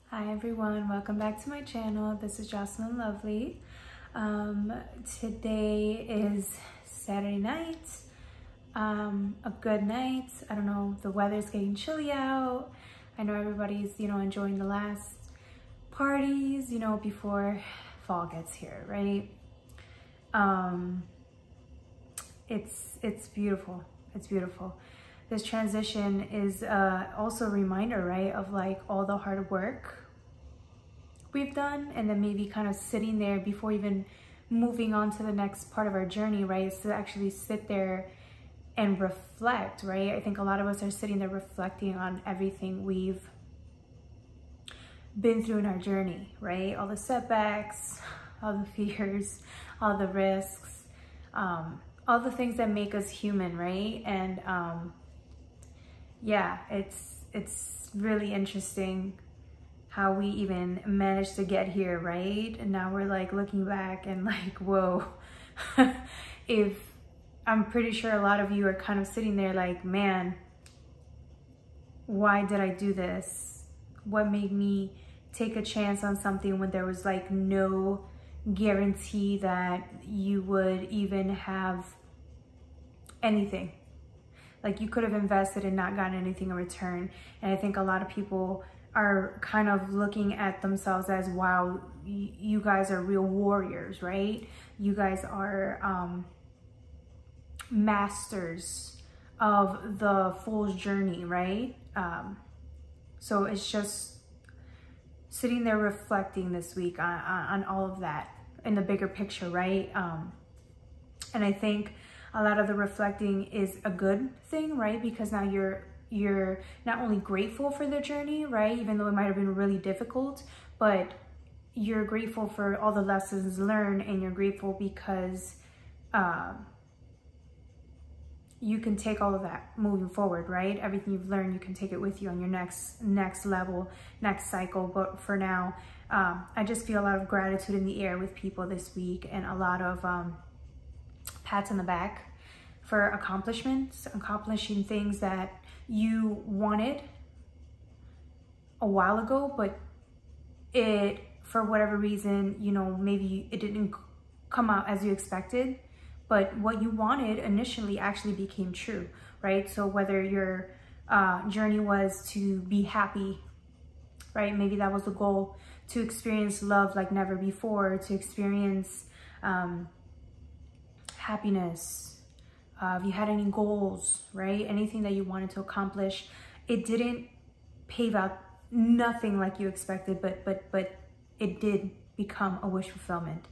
Hi everyone, welcome back to my channel. This is Jocelyn Lovely. Today is Saturday night, a good night. I don't know, the weather's getting chilly out. I know everybody's, enjoying the last parties, before fall gets here, right? It's beautiful, it's beautiful. This transition is also a reminder, right, of like all the hard work we've done, and then maybe kind of sitting there before even moving on to the next part of our journey, right, is to actually sit there and reflect, right? I think a lot of us are sitting there reflecting on everything we've been through in our journey, right? All the setbacks, all the fears, all the risks, all the things that make us human, right? And yeah, it's really interesting how we even managed to get here, right? And now we're like looking back and like, whoa. I'm pretty sure a lot of you are kind of sitting there like, man, why did I do this? What made me take a chance on something when there was like no guarantee that you would even have anything? Like, you could have invested and not gotten anything in return. And I think a lot of people are kind of looking at themselves as, wow, you guys are real warriors, right? You guys are masters of the fool's journey, right? So it's just sitting there reflecting this week on all of that in the bigger picture, right? And I think a lot of the reflecting is a good thing, right? Because now you're not only grateful for the journey, right? Even though it might have been really difficult, but you're grateful for all the lessons learned, and you're grateful because you can take all of that moving forward, right? Everything you've learned, you can take it with you on your next level, next cycle. But for now, I just feel a lot of gratitude in the air with people this week, and a lot of pats on the back for accomplishments, accomplishing things that you wanted a while ago, but it, for whatever reason, maybe it didn't come out as you expected, but what you wanted initially actually became true, right? So whether your journey was to be happy, right? Maybe that was the goal, to experience love like never before, to experience happiness. If you had any goals, right? Anything that you wanted to accomplish, it didn't pave out nothing like you expected, but it did become a wish fulfillment.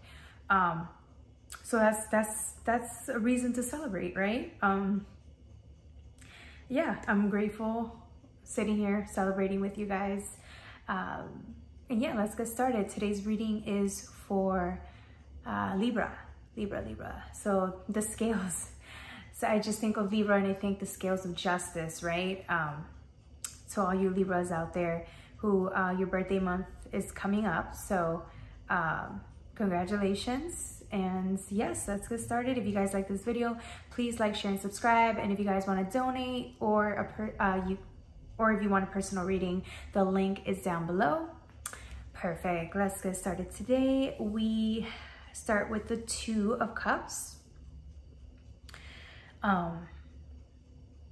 So that's a reason to celebrate, right? Yeah, I'm grateful sitting here celebrating with you guys. And yeah, let's get started. Today's reading is for Libra. So the scales. So I just think of Libra, and I think the scales of justice, right? So all you Libras out there who your birthday month is coming up. So congratulations. And yes, let's get started. If you guys like this video, please like, share, and subscribe. And if you guys want to donate, or if you want a personal reading, the link is down below. Perfect. Let's get started. Today we start with the Two of Cups.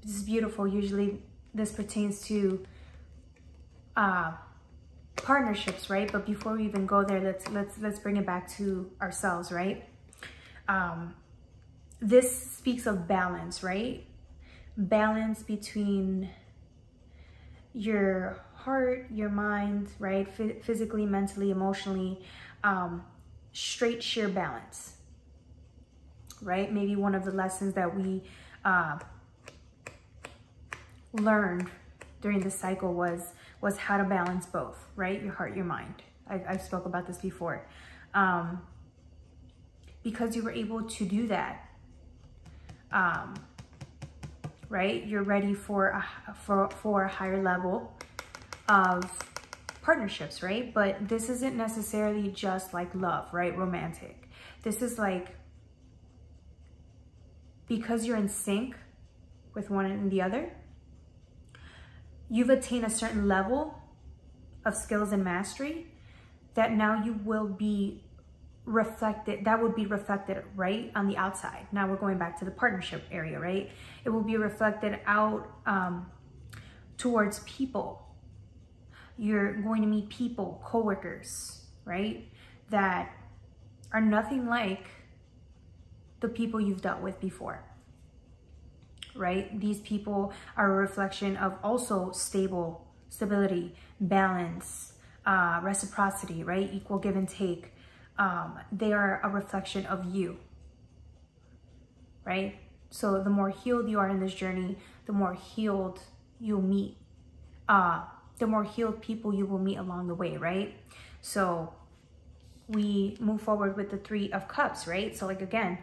This is beautiful. Usually this pertains to partnerships, right? But before we even go there, let's bring it back to ourselves, right? This speaks of balance, right? Balance between your heart, your mind, right? Physically, mentally, emotionally, straight, sheer balance, right? Maybe one of the lessons that we learned during the cycle was how to balance both, right? Your heart, your mind. I spoke about this before. Because you were able to do that, right? You're ready for a higher level of partnerships, right? But this isn't necessarily just like love, right? Romantic. This is like, because you're in sync with one and the other, you've attained a certain level of skills and mastery, that now you will be reflected, that would be reflected right on the outside. Now we're going back to the partnership area, right? It will be reflected out towards people. You're going to meet people, coworkers, right? That are nothing like the people you've dealt with before, right? These people are a reflection of also stability, balance, reciprocity, right? Equal give and take. They are a reflection of you, right? So the more healed you are in this journey, the more healed you'll meet, the more healed people you will meet along the way, right? So we move forward with the Three of Cups, right? So like, again,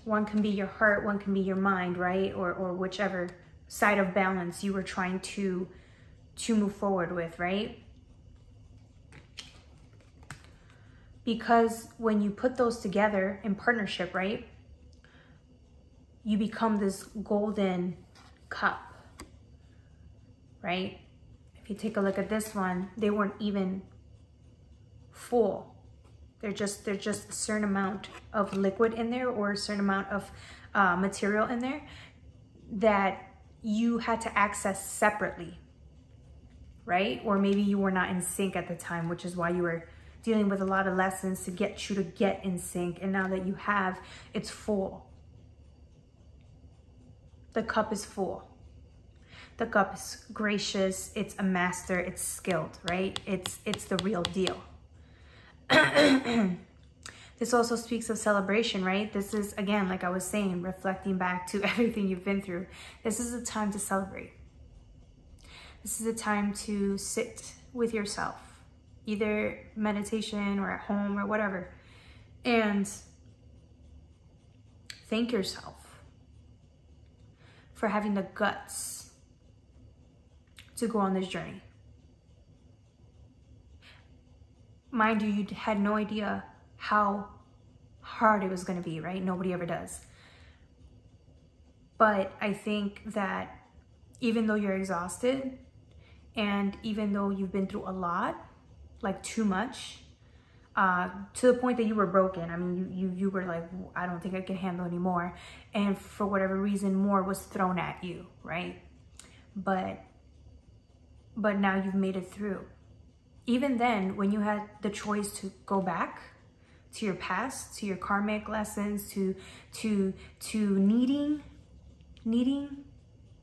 one can be your heart, one can be your mind, right? Or whichever side of balance you were trying to move forward with, right? Because when you put those together in partnership, right, you become this golden cup, right? If you take a look at this one, they weren't even full. They're just a certain amount of liquid in there, or a certain amount of material in there that you had to access separately, right? Or maybe you were not in sync at the time, which is why you were dealing with a lot of lessons to get you to get in sync. And now that you have, it's full. The cup is full. The cup is gracious. It's a master. It's skilled, right? It's the real deal. This also speaks of celebration, right? This is, again, like I was saying, reflecting back to everything you've been through. This is a time to celebrate. This is a time to sit with yourself, either meditation or at home or whatever, and thank yourself for having the guts to go on this journey. Mind you, you had no idea how hard it was going to be, right? Nobody ever does. But I think that even though you're exhausted, and even though you've been through a lot, like too much, to the point that you were broken. I mean, you were like, I don't think I can handle anymore. And for whatever reason, more was thrown at you, right? But now you've made it through. Even then, when you had the choice to go back to your past, to your karmic lessons, to needing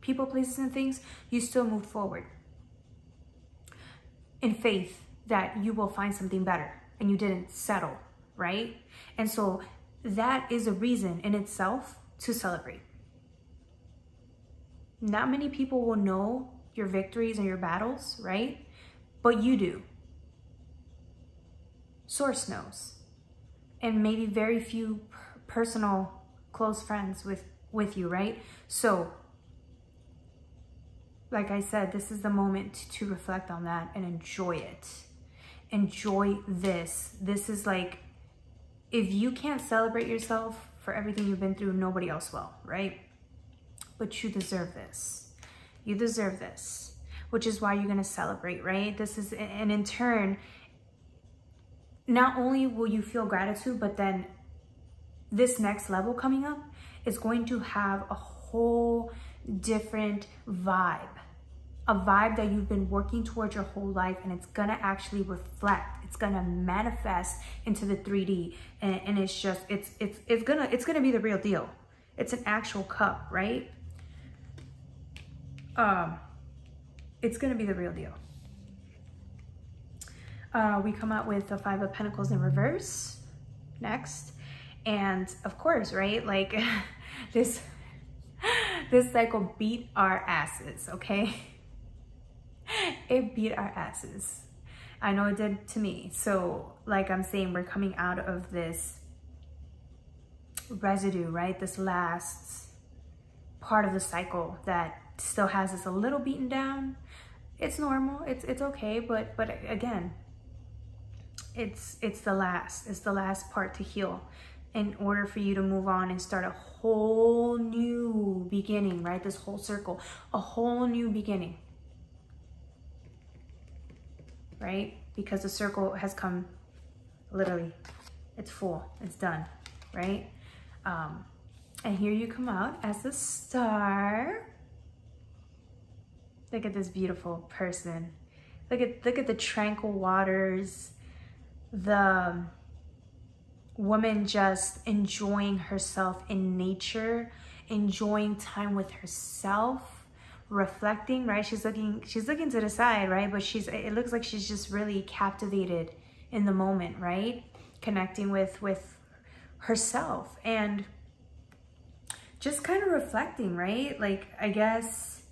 people, places, and things, you still moved forward in faith that you will find something better, and you didn't settle, right? And so that is a reason in itself to celebrate. Not many people will know your victories and your battles, right? But you do. Source knows. And maybe very few personal close friends with you, right? So, like I said, this is the moment to reflect on that and enjoy it. Enjoy this. This is like, if you can't celebrate yourself for everything you've been through, nobody else will, right? But you deserve this. You deserve this, which is why you're going to celebrate, right? This is, and in turn, not only will you feel gratitude, but then this next level coming up is going to have a whole different vibe, a vibe that you've been working towards your whole life, and it's gonna actually reflect, it's gonna manifest into the 3D, and it's just, it's gonna be the real deal. It's an actual cup, right? It's gonna be the real deal. We come out with the Five of Pentacles in reverse next. And of course, right, like this cycle beat our asses, okay? It beat our asses. I know it did to me. So like I'm saying, we're coming out of this residue, right? This last part of the cycle that still has us a little beaten down. It's normal, it's okay, but again, it's the last part to heal in order for you to move on and start a whole new beginning, right? This whole circle, a whole new beginning. right? Because the circle has come, literally, it's full, it's done, right? And here you come out as the Star. Look at this beautiful person. Look at the tranquil waters, the woman just enjoying herself in nature, enjoying time with herself, reflecting, right? She's looking to the side, right? But it looks like she's just really captivated in the moment, right? Connecting with herself and just kind of reflecting, right? Like, I guess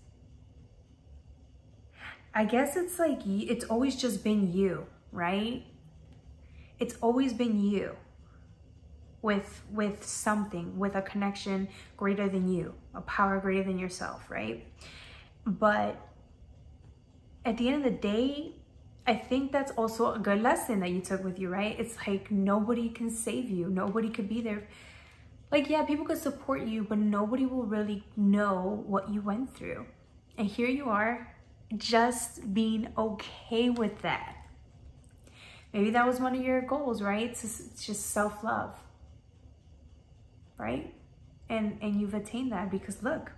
it's like, it's always just been you, right? It's always been you with something, with a connection greater than you, a power greater than yourself, right? But at the end of the day, I think that's also a good lesson that you took with you, right? It's like, nobody can save you. Nobody could be there. Like, yeah, people could support you, but nobody will really know what you went through. And here you are, just being okay with that. Maybe that was one of your goals, right? It's just self-love, right? And you've attained that, because look,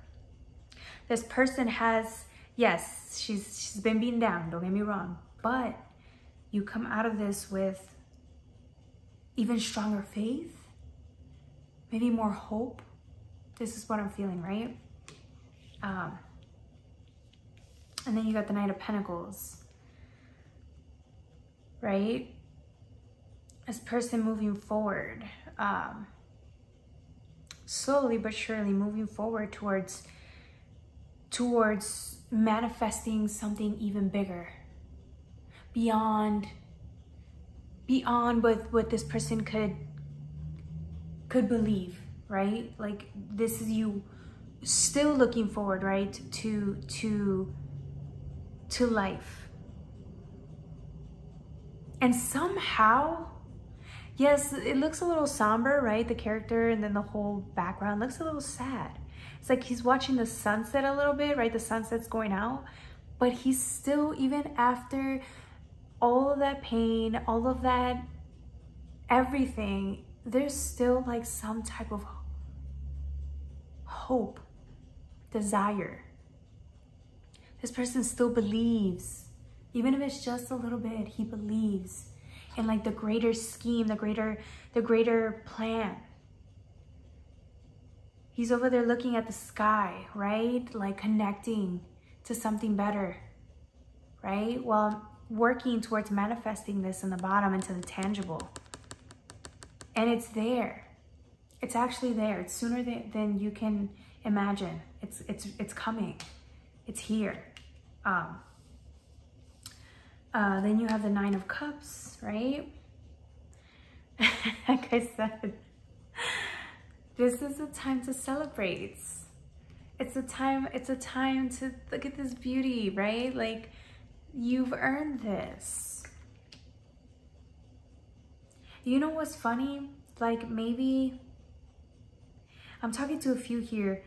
this person has, yes, she's been beaten down, don't get me wrong, but you come out of this with even stronger faith, maybe more hope. This is what I'm feeling, right? And then you got the Knight of Pentacles, right? This person moving forward, slowly but surely moving forward towards manifesting something even bigger, beyond what this person could believe, right? Like, this is you still looking forward, right, to life. And somehow, yes, it looks a little somber, right? The character and then the whole background looks a little sad. It's like he's watching the sunset a little bit, right? The sunset's going out, but he's still, even after all of that pain, all of that, everything, there's still like some type of hope, desire. This person still believes, even if it's just a little bit, he believes in like the greater scheme, the greater plan. He's over there looking at the sky, right? Like connecting to something better, right? While working towards manifesting this in the bottom into the tangible. And it's there. It's actually there. It's sooner than you can imagine. It's coming. It's here. Then you have the Nine of Cups, right? Like I said, this is a time to celebrate. It's a time to look at this beauty, right? Like, you've earned this. You know what's funny? Like, maybe I'm talking to a few here.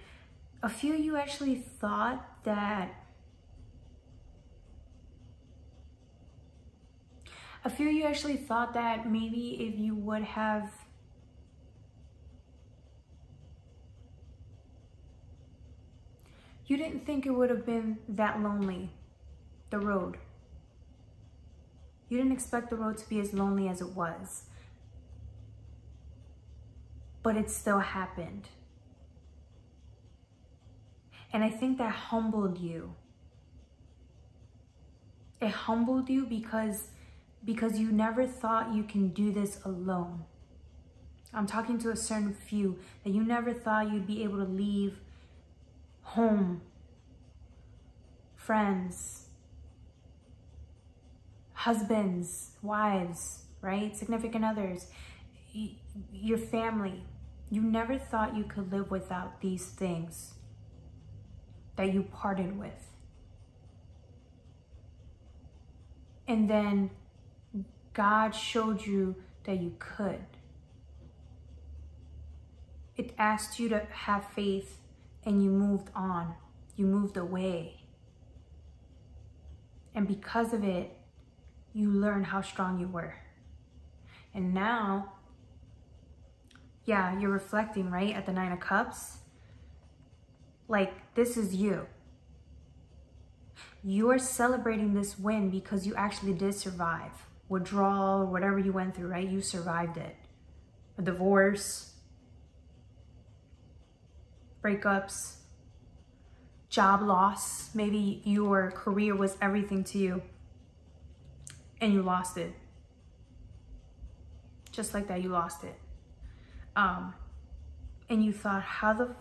A few of you actually thought that maybe if you would have you didn't think it would have been that lonely, the road. You didn't expect the road to be as lonely as it was. But it still happened. And I think that humbled you. It humbled you because you never thought you can do this alone. I'm talking to a certain few that you never thought you'd be able to leave home, friends, husbands, wives, right? Significant others, your family. You never thought you could live without these things that you parted with. And then God showed you that you could. It asked you to have faith, and you moved on. You moved away. And because of it, you learned how strong you were. And now, yeah, you're reflecting, right? At the 9 of Cups. Like, this is you. You're celebrating this win because you actually did survive. Withdrawal, whatever you went through, right? You survived it. A divorce, breakups, job loss. Maybe your career was everything to you and you lost it. Just like that, you lost it. And you thought, how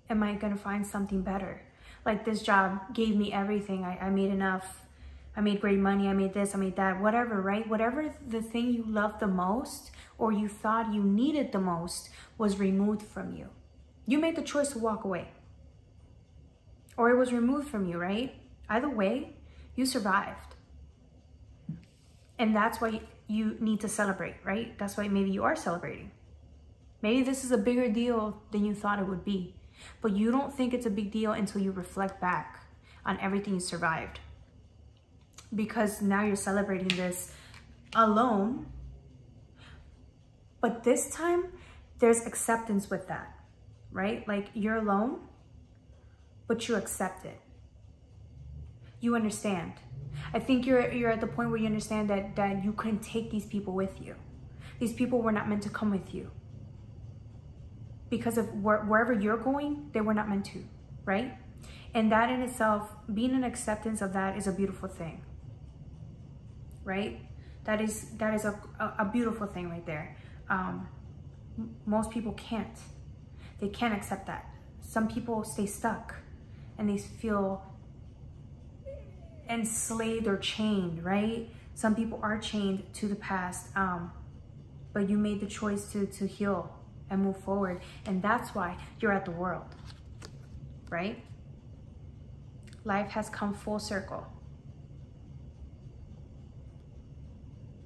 am I gonna find something better? Like, this job gave me everything. I made enough. I made great money. I made this, I made that, whatever, right? Whatever the thing you loved the most or you thought you needed the most was removed from you. You made the choice to walk away. Or it was removed from you, right? Either way, you survived. And that's why you need to celebrate, right? That's why maybe you are celebrating. Maybe this is a bigger deal than you thought it would be. But you don't think it's a big deal until you reflect back on everything you survived. Because now you're celebrating this alone. But this time, there's acceptance with that, right? Like, you're alone, but you accept it. You understand. I think you're at the point where you understand that you couldn't take these people with you. These people were not meant to come with you. Because of wherever you're going, they were not meant to, right? And that in itself, being in acceptance of that is a beautiful thing, right? That is a beautiful thing right there. Most people can't. They can't accept that. Some people stay stuck and they feel enslaved or chained, right? Some people are chained to the past, but you made the choice to heal and move forward. And that's why you're at the world, right? Life has come full circle,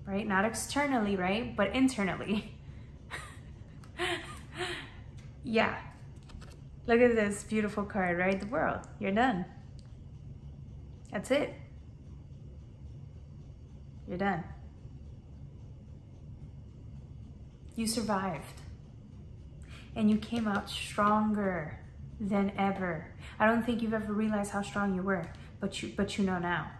right? Not externally, right? But internally. Yeah. Look at this beautiful card, right? The world. You're done. That's it. You're done. You survived. And you came out stronger than ever. I don't think you've ever realized how strong you were, but you know now.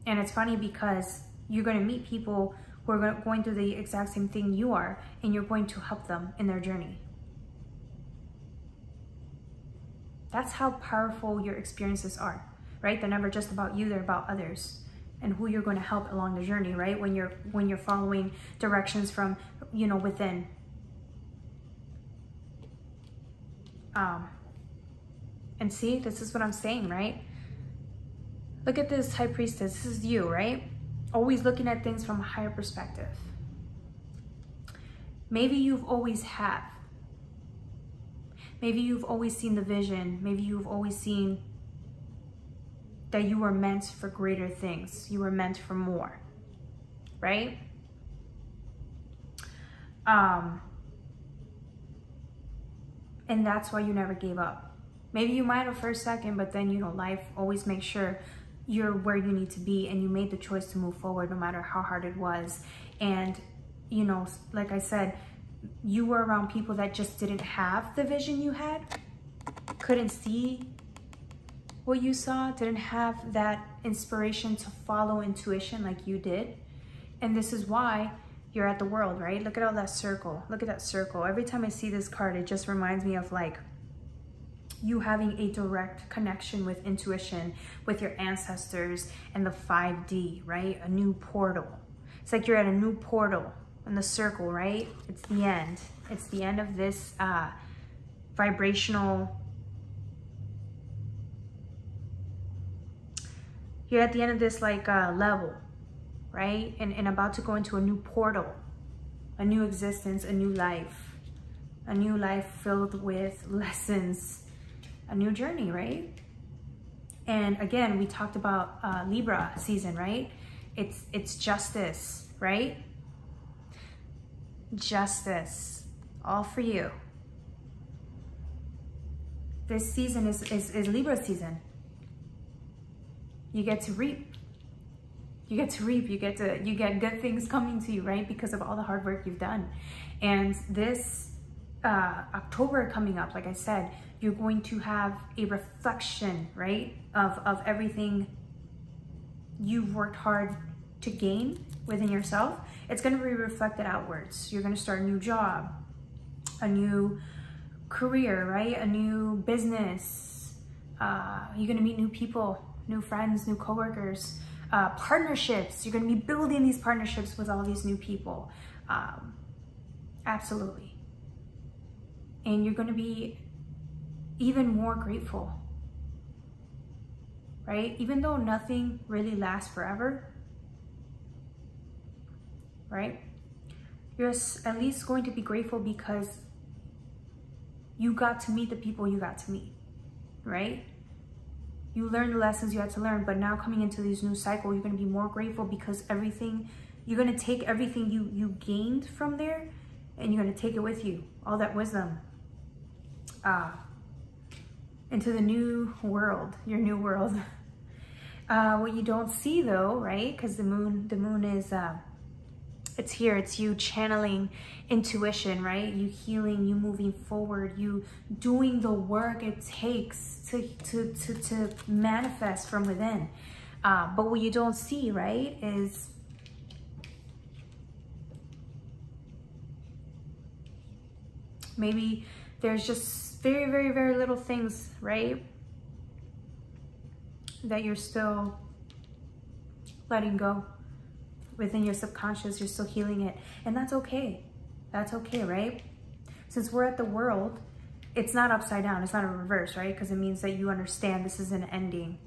And it's funny because you're going to meet people who are going through the exact same thing you are, and you're going to help them in their journey. That's how powerful your experiences are, right? They're never just about you, they're about others and who you're going to help along the journey, right? When you're following directions from, within. And see, this is what I'm saying, right? Look at this High Priestess. This is you, right? Always looking at things from a higher perspective. Maybe you've always have. Maybe you've always seen the vision. Maybe you've always seen that you were meant for greater things. You were meant for more, right? And that's why you never gave up. Maybe you might have for a second, but then, life always makes sure you're where you need to be, and you made the choice to move forward no matter how hard it was. And, like I said, you were around people that just didn't have the vision you had, couldn't see what you saw, didn't have that inspiration to follow intuition like you did. And this is why you're at the world, right? Look at all that circle. Look at that circle. Every time I see this card, it just reminds me of like you having a direct connection with intuition, with your ancestors and the 5D, right? A new portal. It's like you're at a new portal in the circle, right? It's the end. It's the end of this vibrational. You're at the end of this like level, right? And about to go into a new portal, a new existence, a new life filled with lessons, a new journey, right? And again, we talked about Libra season, right? It's justice, right? Justice, all for you. This season is Libra season. You get to reap. You get to reap, you get good things coming to you, right? Because of all the hard work you've done. And this October coming up, like I said, you're going to have a reflection, right? Of everything you've worked hard to gain within yourself. It's going to be reflected outwards. You're going to start a new job, a new career, right? A new business. You're going to meet new people, new friends, new coworkers, partnerships. You're going to be building these partnerships with all these new people. Absolutely. And you're going to be even more grateful, right? Even though nothing really lasts forever, right? You're at least going to be grateful because you got to meet the people you got to meet, right? You learned the lessons you had to learn, but now coming into this new cycle, you're going to be more grateful because you're going to take everything you gained from there and you're going to take it with you, all that wisdom, into the new world, your new world. What you don't see though, right? Because the moon is, it's here, it's you channeling intuition, right? You healing, you moving forward, you doing the work it takes to manifest from within. But what you don't see, right, is maybe there's just very, very, very little things, right, that you're still letting go within your subconscious. You're still healing it, and that's okay. That's okay, right? Since we're at the world, it's not upside down, it's not a reverse, right? Because it means that you understand this is an ending.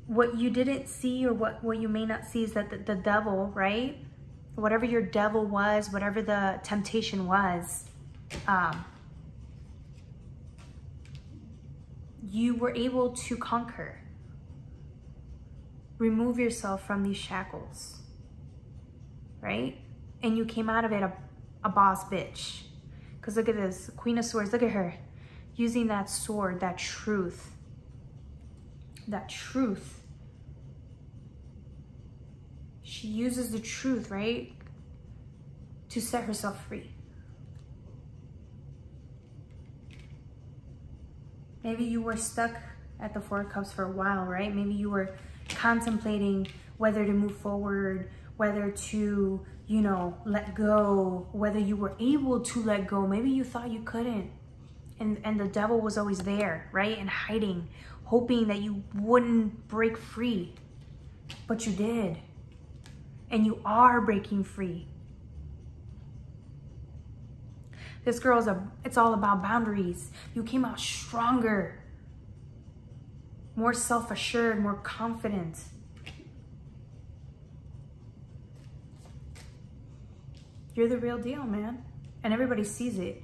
What you didn't see, or what you may not see, is that the devil, right? Whatever your devil was, whatever the temptation was, you were able to conquer. Remove yourself from these shackles, right? And you came out of it a boss bitch. Because look at this, Queen of Swords, look at her. Using that sword, that truth. That truth. She uses the truth, right? To set herself free. Maybe you were stuck at the Four of Cups for a while, right? Maybe you were contemplating whether to move forward, whether to, you know, let go, whether you were able to let go. Maybe you thought you couldn't. And the devil was always there, right? And hiding, hoping that you wouldn't break free. But you did. And you are breaking free. This girl's it's all about boundaries. You came out stronger, more self-assured, more confident. You're the real deal, man. And everybody sees it.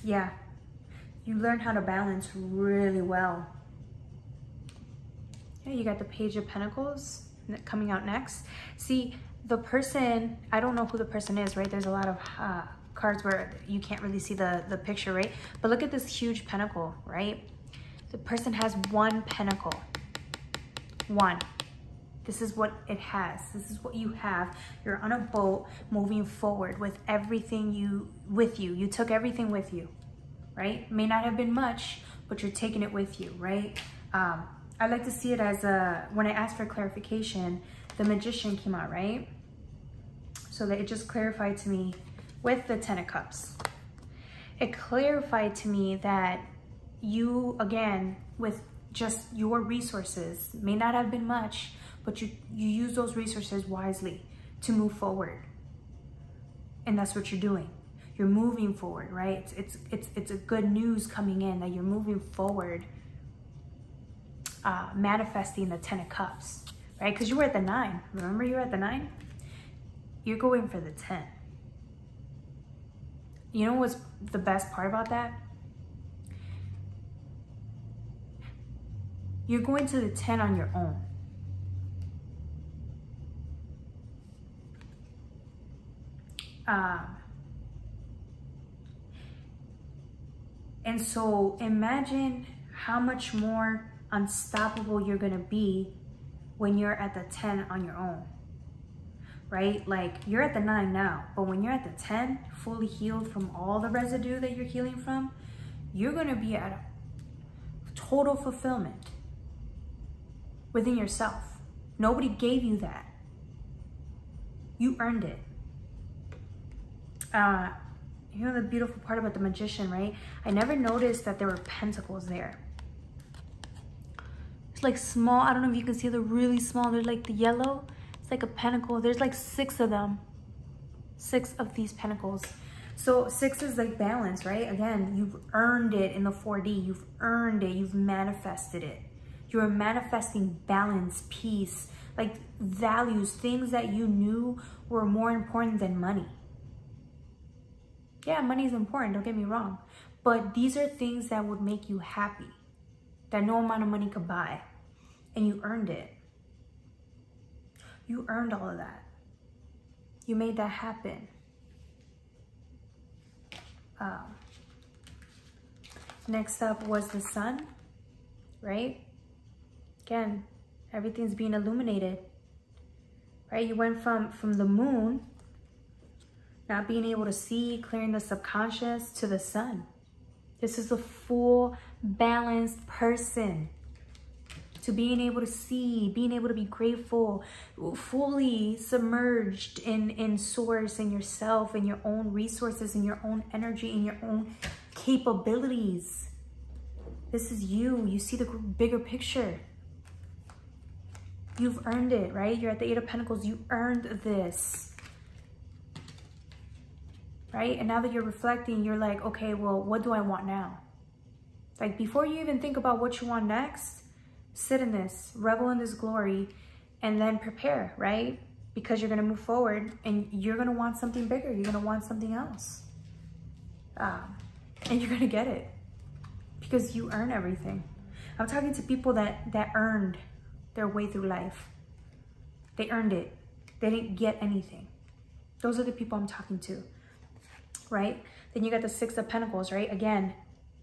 Yeah, you learn how to balance really well. Yeah, you got the Page of Pentacles coming out next. See, the person, I don't know who the person is, right? There's a lot of cards where you can't really see the picture, right? But look at this huge pentacle, right? The person has one pentacle. One. This is what it has. This is what you have. You're on a boat moving forward with everything with you. You took everything with you, right? May not have been much, but you're taking it with you, right? I like to see it as when I asked for clarification, the Magician came out, right? So that it just clarified to me with the Ten of Cups. It clarified to me that you, again, with just your resources, may not have been much, but you use those resources wisely to move forward. And that's what you're doing. You're moving forward, right? It's a good news coming in that you're moving forward, manifesting the Ten of Cups, right? Because you were at the 9. Remember, you were at the 9? You're going for the 10. You know what's the best part about that? You're going to the 10 on your own. And so imagine how much more unstoppable you're gonna be when you're at the 10 on your own, right? Like you're at the 9 now, but when you're at the 10, fully healed from all the residue that you're healing from, you're gonna be at a total fulfillment within yourself. Nobody gave you that. You earned it. You know the beautiful part about the Magician, right? I never noticed that there were pentacles there. It's like small, I don't know if you can see, they're really small. They're like the yellow. It's like a pentacle. There's like 6 of them. 6 of these pentacles. So 6 is like balance, right? Again, you've earned it in the 4D. You've earned it. You've manifested it. You're manifesting balance, peace, like values, things that you knew were more important than money. Yeah, money is important, don't get me wrong. But these are things that would make you happy, that no amount of money could buy. And you earned it. You earned all of that. You made that happen. Next up was the sun, right? Again, everything's being illuminated, right? You went from the moon, not being able to see, clearing the subconscious, to the sun. This is a full, balanced person. To being able to see, being able to be grateful, fully submerged in source, in yourself, in your own resources, in your own energy, in your own capabilities. This is you. You see the bigger picture. You've earned it, right? You're at the 8 of Pentacles. You earned this. Right? And now that you're reflecting, you're like, okay, well, what do I want now? Like before you even think about what you want next, sit in this, revel in this glory, and then prepare, right? Because you're going to move forward and you're going to want something bigger. You're going to want something else. And you're going to get it because you earn everything. I'm talking to people that earned their way through life. They earned it. They didn't get anything. Those are the people I'm talking to, right? Then you got the 6 of Pentacles, right? Again,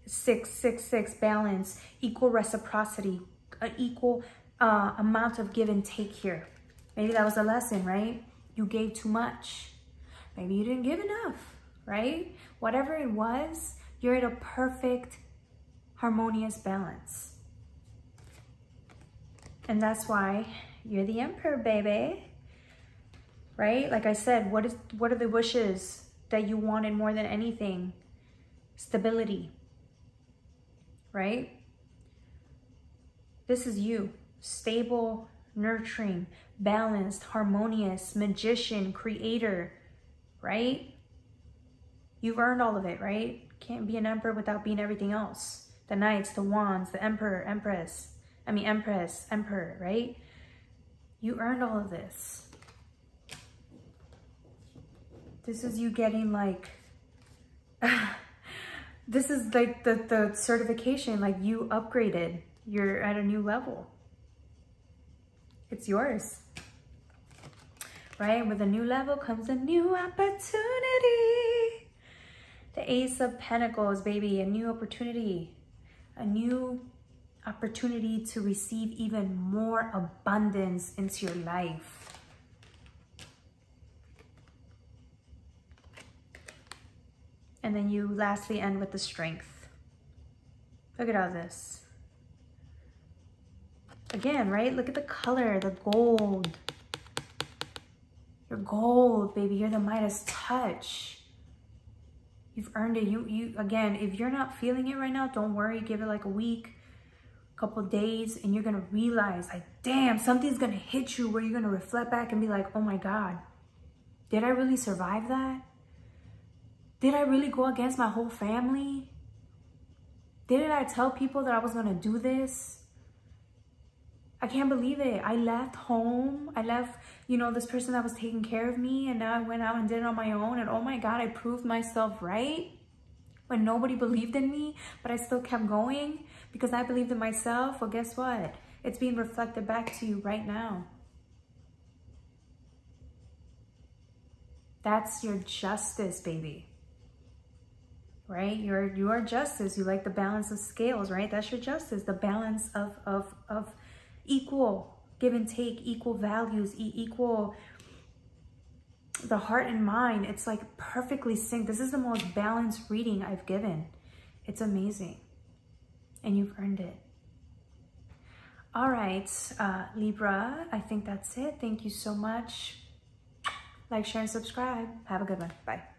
6, 6, 6, balance, equal reciprocity, an equal amount of give and take here. Maybe that was a lesson, right? You gave too much. Maybe you didn't give enough, right? Whatever it was, you're at a perfect, harmonious balance. And that's why you're the Emperor, baby. Right? Like I said, what are the wishes that you wanted more than anything? Stability. Right? This is you. Stable, nurturing, balanced, harmonious, magician, creator. Right? You've earned all of it, right? Can't be an emperor without being everything else. The knights, the wands, the emperor, empress, emperor, right? You earned all of this. This is you getting like, this is like the certification, like you upgraded. You're at a new level. It's yours. Right? With a new level comes a new opportunity. The Ace of Pentacles, baby, a new opportunity. A new opportunity to receive even more abundance into your life. And then you lastly end with the Strength. Look at all this. Again, right? Look at the color, the gold. You're gold, baby. You're the Midas touch. You've earned it. You again, if you're not feeling it right now, don't worry. Give it like a week, a couple of days, and you're going to realize, like, damn, something's going to hit you where you're going to reflect back and be like, oh my God, did I really survive that? Did I really go against my whole family? Didn't I tell people that I was going to do this? I can't believe it. I left home. I left, you know, this person that was taking care of me, and now I went out and did it on my own. And oh my God, I proved myself right when nobody believed in me, but I still kept going because I believed in myself. Well, guess what? It's being reflected back to you right now. That's your justice, baby. right? You are justice. You like the balance of scales, right? That's your justice, the balance of equal give and take, equal values, equal, the heart and mind. It's like perfectly synced. This is the most balanced reading I've given. It's amazing. And you've earned it. All right, Libra, I think that's it. Thank you so much. Like, share, and subscribe. Have a good one. Bye.